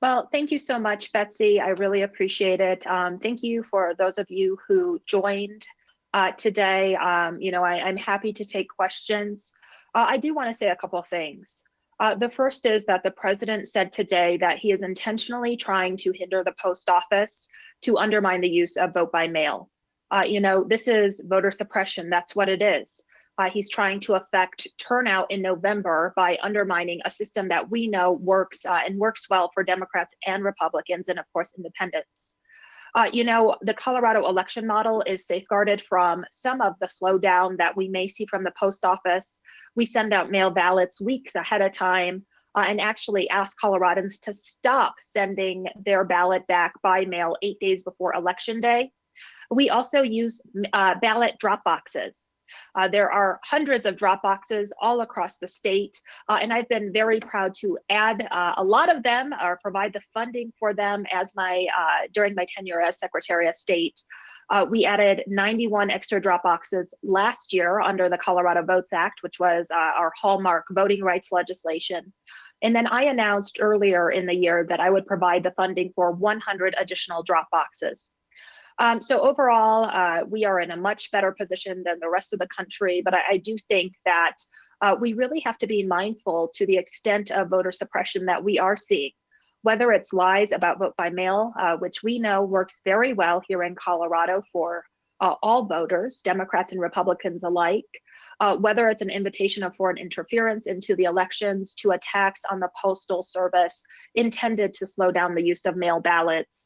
Well, thank you so much, Betsy. I really appreciate it. Thank you for those of you who joined today. I'm happy to take questions. I do want to say a couple of things. The first is that the president said today that he is intentionally trying to hinder the post office to undermine the use of vote by mail. This is voter suppression. That's what it is. He's trying to affect turnout in November by undermining a system that we know works and works well for Democrats and Republicans, and of course, independents. The Colorado election model is safeguarded from some of the slowdown that we may see from the post office. We send out mail ballots weeks ahead of time and actually ask Coloradans to stop sending their ballot back by mail 8 days before Election Day. We also use ballot drop boxes. There are hundreds of drop boxes all across the state, and I've been very proud to add a lot of them or provide the funding for them as during my tenure as Secretary of State. We added 91 extra drop boxes last year under the Colorado Votes Act, which was our hallmark voting rights legislation. And then I announced earlier in the year that I would provide the funding for 100 additional drop boxes. So overall, we are in a much better position than the rest of the country, but I do think that we really have to be mindful to the extent of voter suppression that we are seeing, whether it's lies about vote by mail, which we know works very well here in Colorado for all voters, Democrats and Republicans alike, whether it's an invitation of foreign interference into the elections, to attacks on the Postal Service intended to slow down the use of mail ballots.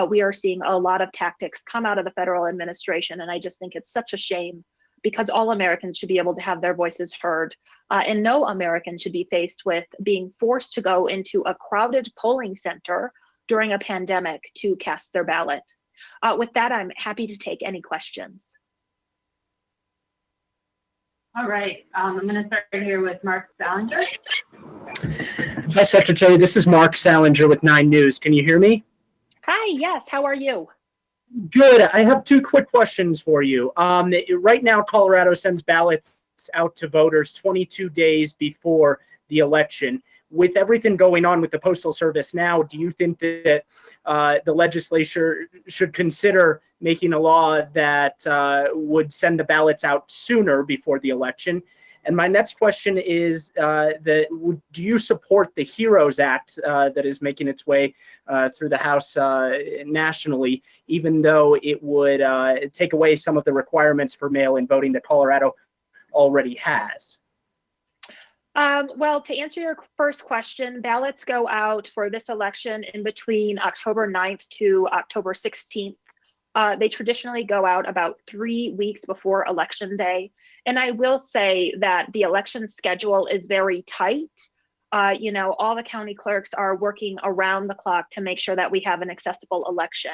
We are seeing a lot of tactics come out of the federal administration, and I just think it's such a shame because all Americans should be able to have their voices heard, and no American should be faced with being forced to go into a crowded polling center during a pandemic to cast their ballot. With that, I'm happy to take any questions. All right, I'm going to start here with Mark Salinger. Hi, Secretary. This is Mark Salinger with 9 News. Can you hear me? Hi, yes, how are you? Good. I have 2 quick questions for you. Right now, Colorado sends ballots out to voters 22 days before the election. With everything going on with the Postal Service now, do you think that the legislature should consider making a law that would send the ballots out sooner before the election? And my next question is, do you support the HEROES Act that is making its way through the House nationally, even though it would take away some of the requirements for mail-in voting that Colorado already has? Well, to answer your first question, ballots go out for this election in between October 9th to October 16th. They traditionally go out about 3 weeks before Election Day. And I will say that the election schedule is very tight. All the county clerks are working around the clock to make sure that we have an accessible election.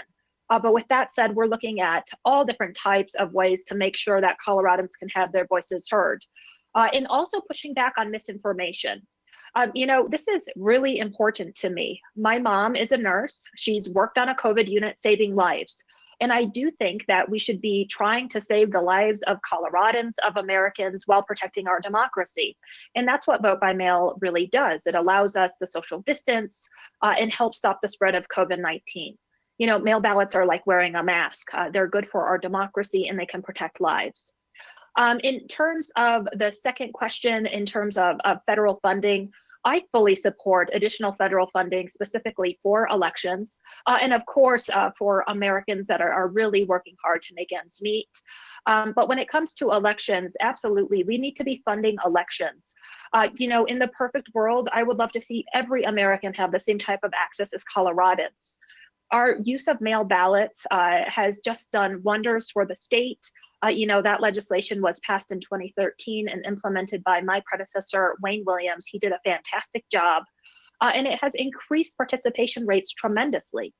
But with that said, we're looking at all different types of ways to make sure that Coloradans can have their voices heard. And also pushing back on misinformation. This is really important to me. My mom is a nurse. She's worked on a COVID unit saving lives. And I do think that we should be trying to save the lives of Coloradans, of Americans, while protecting our democracy. And that's what vote by mail really does. It allows us the social distance and helps stop the spread of COVID-19. Mail ballots are like wearing a mask. They're good for our democracy and they can protect lives. In terms of the second question, in terms of federal funding, I fully support additional federal funding specifically for elections, and of course for Americans that are really working hard to make ends meet. But when it comes to elections, absolutely, we need to be funding elections. In the perfect world, I would love to see every American have the same type of access as Coloradans. Our use of mail ballots has just done wonders for the state. That legislation was passed in 2013 and implemented by my predecessor, Wayne Williams. He did a fantastic job, and it has increased participation rates tremendously.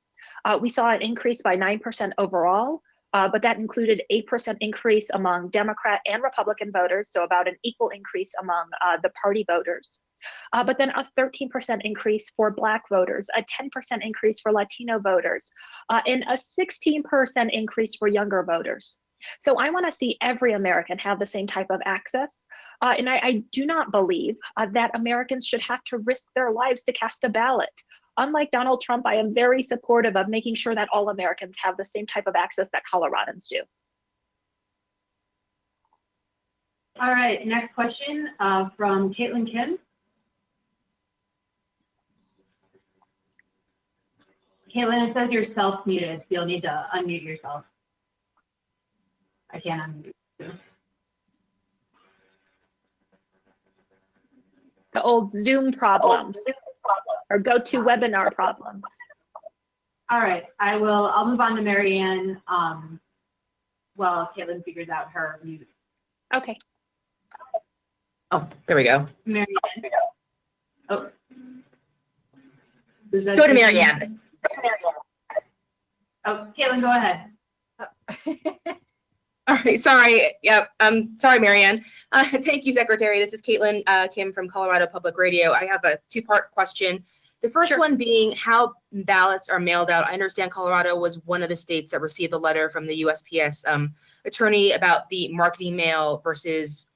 We saw an increase by 9% overall, but that included 8% increase among Democrat and Republican voters, so about an equal increase among the party voters. But then a 13% increase for Black voters, a 10% increase for Latino voters, and a 16% increase for younger voters. So I want to see every American have the same type of access. And I do not believe that Americans should have to risk their lives to cast a ballot. unlike Donald Trump, I am very supportive of making sure that all Americans have the same type of access that Coloradans do. All right, next question from Caitlin Kim. Caitlin, it says you're self-muted, so you'll need to unmute yourself. I can't unmute you. The old Zoom problems or GoToWebinar problems. All right, I'll move on to Mary Ann while Caitlin figures out her mute. Okay. Oh, there we go. Mary Ann. Oh. Go to Mary Ann. Oh, Caitlin, go ahead. All right, sorry. Yep. Sorry, Mary Ann. Thank you, Secretary. This is Caitlin Kim from Colorado Public Radio. I have a two-part question. The first one being how ballots are mailed out. I understand Colorado was one of the states that received the letter from the USPS attorney about the marketing mail versus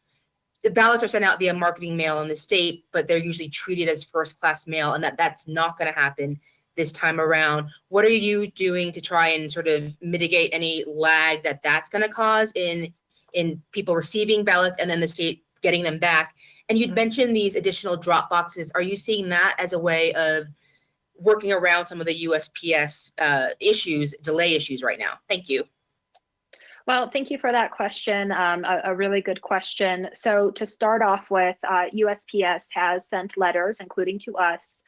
the ballots are sent out via marketing mail in the state, but they're usually treated as first-class mail, and that's not going to happen this time around. What are you doing to try and sort of mitigate any lag that's going to cause in people receiving ballots and then the state getting them back? And you'd mentioned these additional drop boxes. Are you seeing that as a way of working around some of the USPS delay issues right now? Thank you. Well, thank you for that question. A really good question. So to start off with, USPS has sent letters, including to us,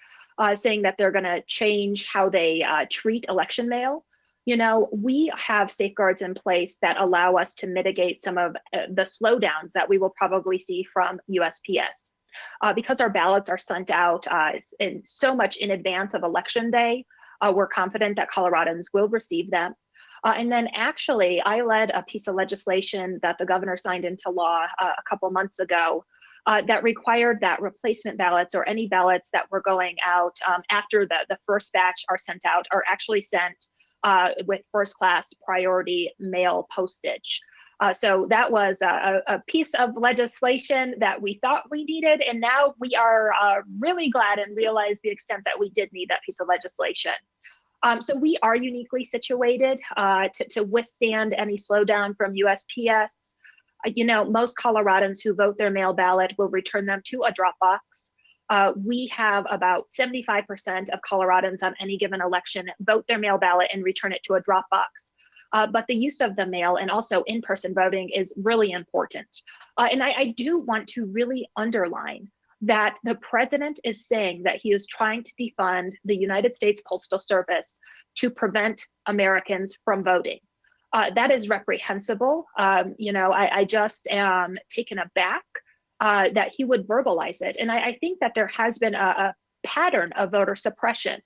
saying that they're going to change how they treat election mail. You know, we have safeguards in place that allow us to mitigate some of the slowdowns that we will probably see from USPS. Because our ballots are sent out in so much in advance of Election Day, we're confident that Coloradans will receive them. And then actually, I led a piece of legislation that the governor signed into law a couple months ago that required that replacement ballots or any ballots that were going out after the first batch are sent out are actually sent with first-class priority mail postage. So that was a piece of legislation that we thought we needed, and now we are really glad and realize the extent that we did need that piece of legislation. So we are uniquely situated to withstand any slowdown from USPS. You know, most Coloradans who vote their mail ballot will return them to a drop box. We have about 75% of Coloradans on any given election vote their mail ballot and return it to a drop box. But the use of the mail and also in-person voting is really important. And I do want to really underline that the president is saying that he is trying to defund the United States Postal Service to prevent Americans from voting. That is reprehensible. You know, I just am taken aback that he would verbalize it. And I think that there has been a pattern of voter suppression.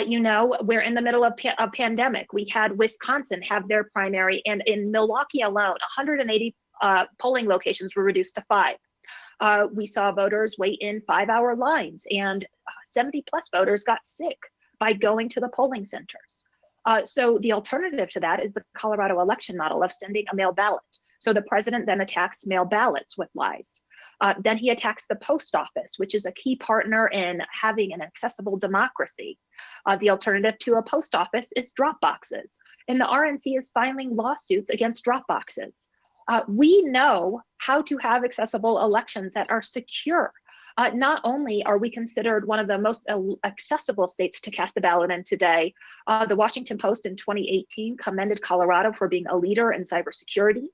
You know, we're in the middle of a pandemic. We had Wisconsin have their primary, and in Milwaukee alone, 180 polling locations were reduced to 5. We saw voters wait in 5-hour lines, and 70+ voters got sick by going to the polling centers. So the alternative to that is the Colorado election model of sending a mail ballot. So the president then attacks mail ballots with lies. Then he attacks the post office, which is a key partner in having an accessible democracy. The alternative to a post office is drop boxes, and the RNC is filing lawsuits against drop boxes. We know how to have accessible elections that are secure. Not only are we considered one of the most accessible states to cast a ballot in today, the Washington Post in 2018 commended Colorado for being a leader in cybersecurity,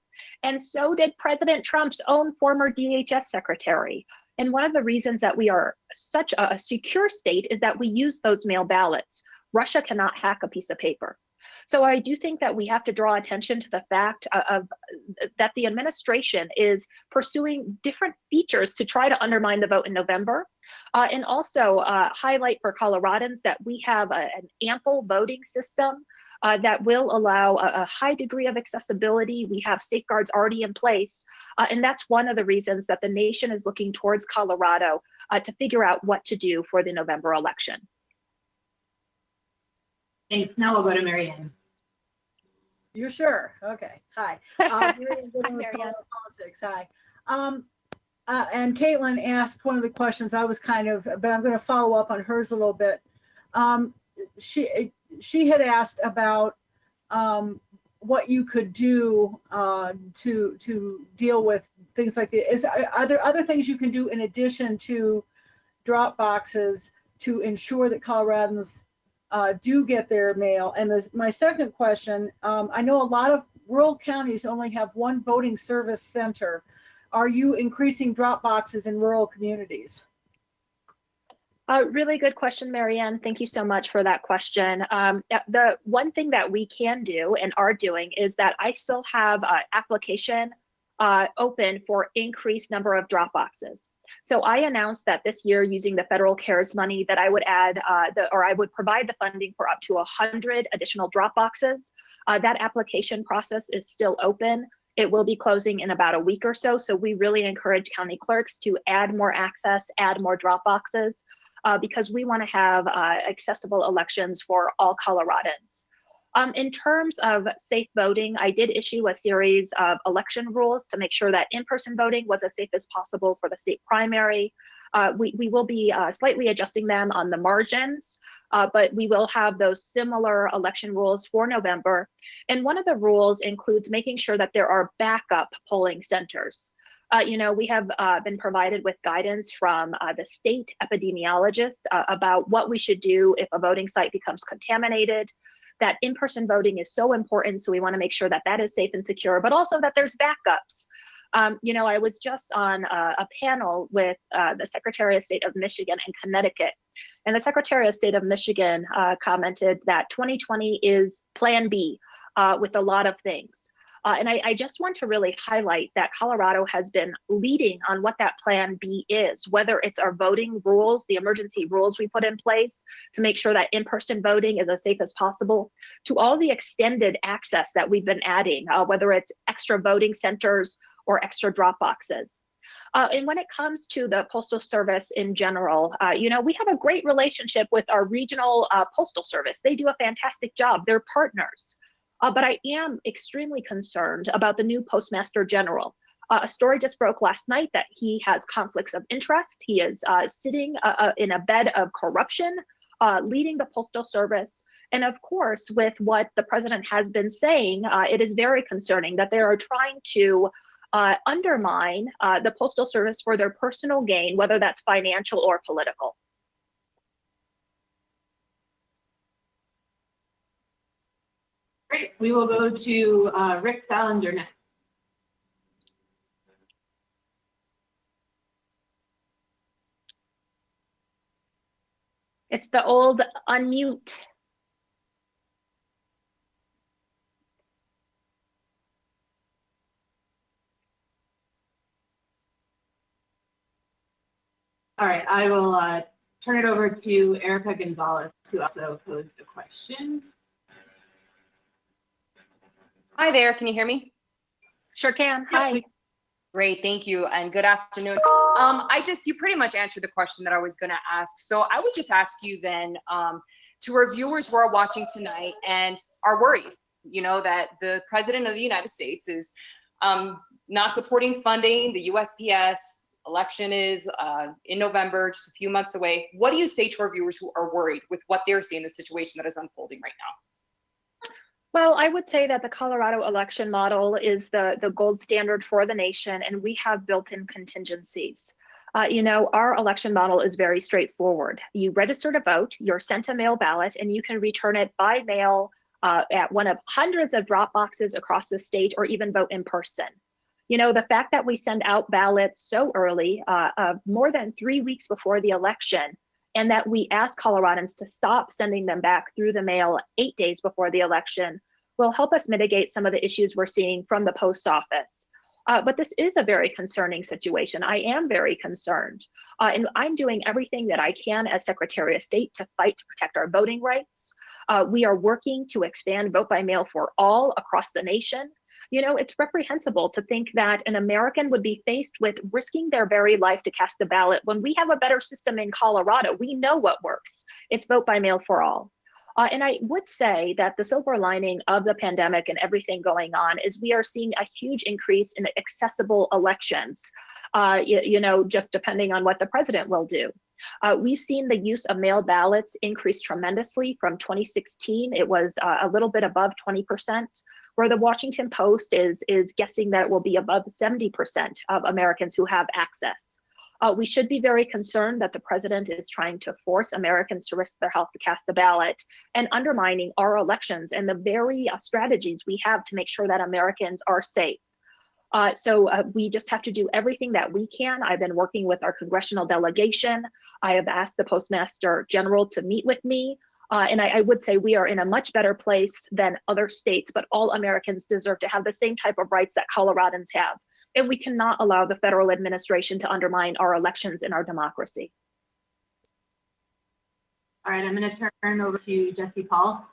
and so did President Trump's own former DHS secretary. And one of the reasons that we are such a secure state is that we use those mail ballots. Russia cannot hack a piece of paper. So I do think that we have to draw attention to the fact that the administration is pursuing different features to try to undermine the vote in November, and also highlight for Coloradans that we have an ample voting system that will allow a high degree of accessibility. We have safeguards already in place, and that's one of the reasons that the nation is looking towards Colorado to figure out what to do for the November election. Thanks. Now we'll go to Mary Ann. You're sure? Okay. Hi. Mary Ann, Mary Ann. Politics. Hi. And Caitlin asked one of the questions I was but I'm going to follow up on hers a little bit. She had asked about what you could do to deal with things like this. Are there other things you can do in addition to drop boxes to ensure that Coloradans do get their mail? And my second question, I know a lot of rural counties only have one voting service center. Are you increasing drop boxes in rural communities? Really good question, Marianne. Thank you so much for that question. The one thing that we can do and are doing is that I still have an application open for increased number of drop boxes. So I announced that this year, using the federal CARES money, that I would add I would provide the funding for up to 100 additional drop boxes. That application process is still open. It will be closing in about a week or so. So we really encourage county clerks to add more access, add more drop boxes, because we want to have accessible elections for all Coloradans. In terms of safe voting, I did issue a series of election rules to make sure that in-person voting was as safe as possible for the state primary. We will be slightly adjusting them on the margins, but we will have those similar election rules for November. And one of the rules includes making sure that there are backup polling centers. We have been provided with guidance from the state epidemiologist about what we should do if a voting site becomes contaminated. That in-person voting is so important, so we want to make sure that that is safe and secure, but also that there's backups. I was just on a panel with the Secretary of State of Michigan and Connecticut, and the Secretary of State of Michigan commented that 2020 is Plan B with a lot of things. And I just want to really highlight that Colorado has been leading on what that Plan B is, whether it's our voting rules, the emergency rules we put in place to make sure that in-person voting is as safe as possible, to all the extended access that we've been adding, whether it's extra voting centers or extra drop boxes. And when it comes to the Postal Service in general, we have a great relationship with our regional Postal Service. They do a fantastic job. They're partners. But I am extremely concerned about the new Postmaster General. A story just broke last night that he has conflicts of interest. He is sitting in a bed of corruption, leading the Postal Service. And of course, with what the president has been saying, it is very concerning that they are trying to undermine the Postal Service for their personal gain, whether that's financial or political. Great. We will go to Rick Salinger next. It's the old unmute. All right, I will turn it over to Erica Gonzalez to also pose the question. Hi there, can you hear me? Sure can. Hi. Great, thank you, and good afternoon. You pretty much answered the question that I was gonna ask. So I would just ask you then, to our viewers who are watching tonight and are worried, that the President of the United States is not supporting funding, the USPS election is in November, just a few months away. What do you say to our viewers who are worried with what they're seeing, the situation that is unfolding right now? Well, I would say that the Colorado election model is the gold standard for the nation, and we have built-in contingencies. Our election model is very straightforward. You register to vote, you're sent a mail ballot, and you can return it by mail at one of hundreds of drop boxes across the state, or even vote in person. The fact that we send out ballots so early, more than 3 weeks before the election, and that we ask Coloradans to stop sending them back through the mail 8 days before the election will help us mitigate some of the issues we're seeing from the post office. But this is a very concerning situation. I am very concerned. And I'm doing everything that I can as Secretary of State to fight to protect our voting rights. We are working to expand vote by mail for all across the nation. It's reprehensible to think that an American would be faced with risking their very life to cast a ballot when we have a better system in Colorado. We know what works. It's vote by mail for all. And I would say that the silver lining of the pandemic and everything going on is we are seeing a huge increase in accessible elections, just depending on what the president will do. We've seen the use of mail ballots increase tremendously from 2016. It was a little bit above 20%, where the Washington Post is guessing that it will be above 70% of Americans who have access. We should be very concerned that the president is trying to force Americans to risk their health to cast the ballot and undermining our elections and the very strategies we have to make sure that Americans are safe. So we just have to do everything that we can. I've been working with our congressional delegation. I have asked the Postmaster General to meet with me. And I would say we are in a much better place than other states, but all Americans deserve to have the same type of rights that Coloradans have. And we cannot allow the federal administration to undermine our elections and our democracy. All right, I'm going to turn over to Jesse Paul.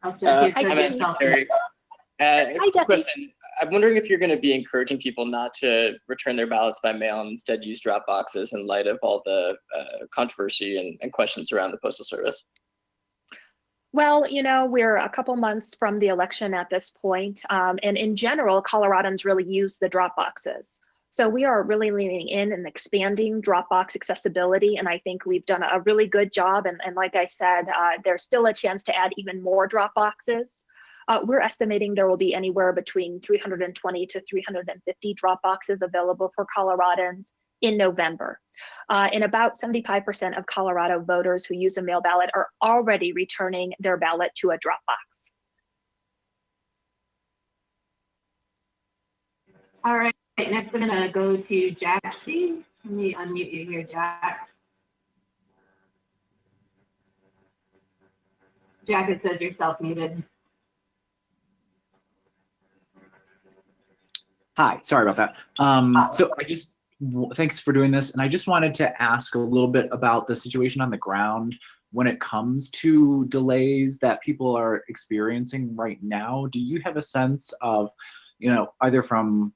Oh, Jesse, Hi, Jesse. Jesse. Question. I'm wondering if you're going to be encouraging people not to return their ballots by mail and instead use drop boxes in light of all the controversy and questions around the Postal Service. Well, you know, we're a couple months from the election at this point, and in general, Coloradans really use the drop boxes. So we are really leaning in and expanding drop box accessibility, and I think we've done a really good job. And like I said, there's still a chance to add even more drop boxes. We're estimating there will be anywhere between 320 to 350 drop boxes available for Coloradans in November. And about 75% of Colorado voters who use a mail ballot are already returning their ballot to a drop box. All right, next we're going to go to Jack. Please, let me unmute you here, Jack. Jack, it says you're self-muted. Hi, sorry about that. So thanks for doing this. And I just wanted to ask a little bit about the situation on the ground when it comes to delays that people are experiencing right now. Do you have a sense of, either from,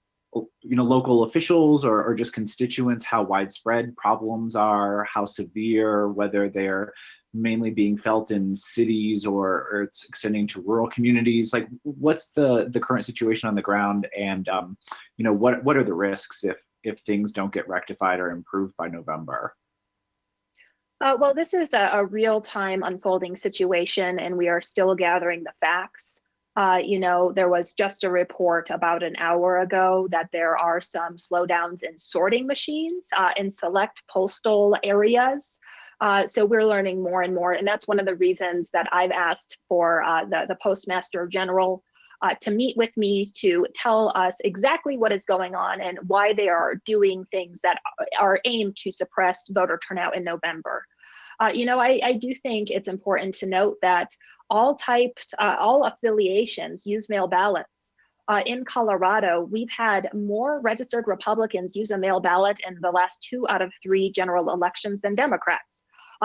local officials or just constituents, how widespread problems are, how severe, whether they're mainly being felt in cities or it's extending to rural communities? Like, what's the current situation on the ground, and what are the risks if things don't get rectified or improved by November? Well, this is a real-time unfolding situation, and we are still gathering the facts. There was just a report about an hour ago that there are some slowdowns in sorting machines in select postal areas. So we're learning more and more, and that's one of the reasons that I've asked for the Postmaster General to meet with me to tell us exactly what is going on and why they are doing things that are aimed to suppress voter turnout in November. I do think it's important to note that all types, all affiliations use mail ballots. In Colorado, we've had more registered Republicans use a mail ballot in the last 2 out of 3 general elections than Democrats.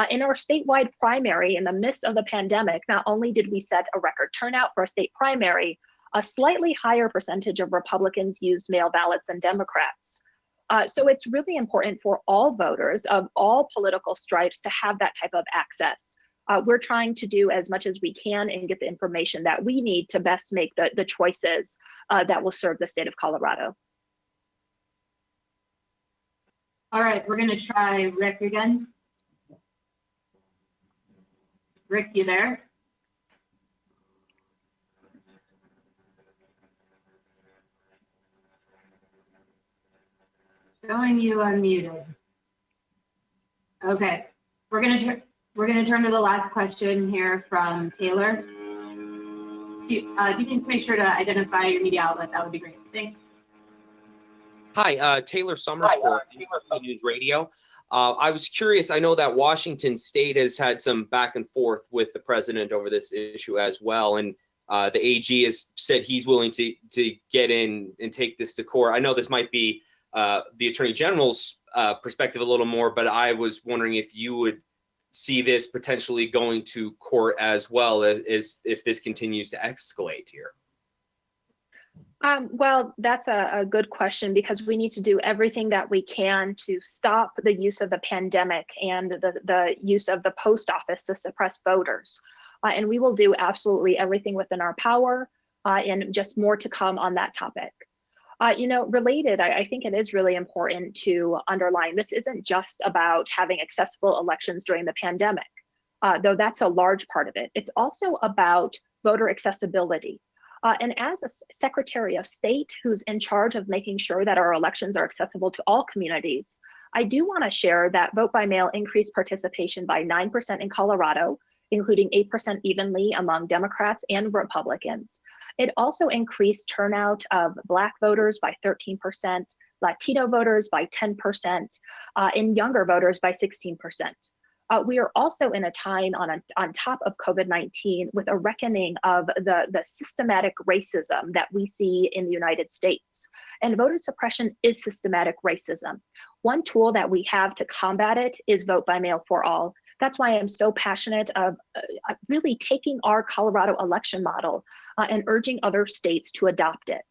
In our statewide primary, in the midst of the pandemic, not only did we set a record turnout for a state primary, a slightly higher percentage of Republicans used mail ballots than Democrats. So it's really important for all voters of all political stripes to have that type of access. We're trying to do as much as we can and get the information that we need to best make the choices that will serve the state of Colorado. All right, we're going to try Rick again. Rick, you there? Showing you unmuted. Okay, we're gonna turn to the last question here from Taylor. If you can make sure to identify your media outlet, that would be great. Thanks. Hi, Taylor Summers for News Radio. I was curious. I know that Washington State has had some back and forth with the president over this issue as well, and the AG has said he's willing to get in and take this to court. I know this might be the Attorney General's perspective a little more, but I was wondering if you would see this potentially going to court as well as if this continues to escalate here. Well, that's a good question, because we need to do everything that we can to stop the use of the pandemic and the use of the post office to suppress voters. And we will do absolutely everything within our power, and just more to come on that topic. Related, I think it is really important to underline this isn't just about having accessible elections during the pandemic, though that's a large part of it. It's also about voter accessibility. And as a Secretary of State who's in charge of making sure that our elections are accessible to all communities, I do want to share that vote by mail increased participation by 9% in Colorado, including 8% evenly among Democrats and Republicans. It also increased turnout of Black voters by 13%, Latino voters by 10%, and younger voters by 16%. We are also in a time on top of COVID-19 with a reckoning of the systematic racism that we see in the United States. And voter suppression is systematic racism. One tool that we have to combat it is vote by mail for all. That's why I'm so passionate of really taking our Colorado election model and urging other states to adopt it.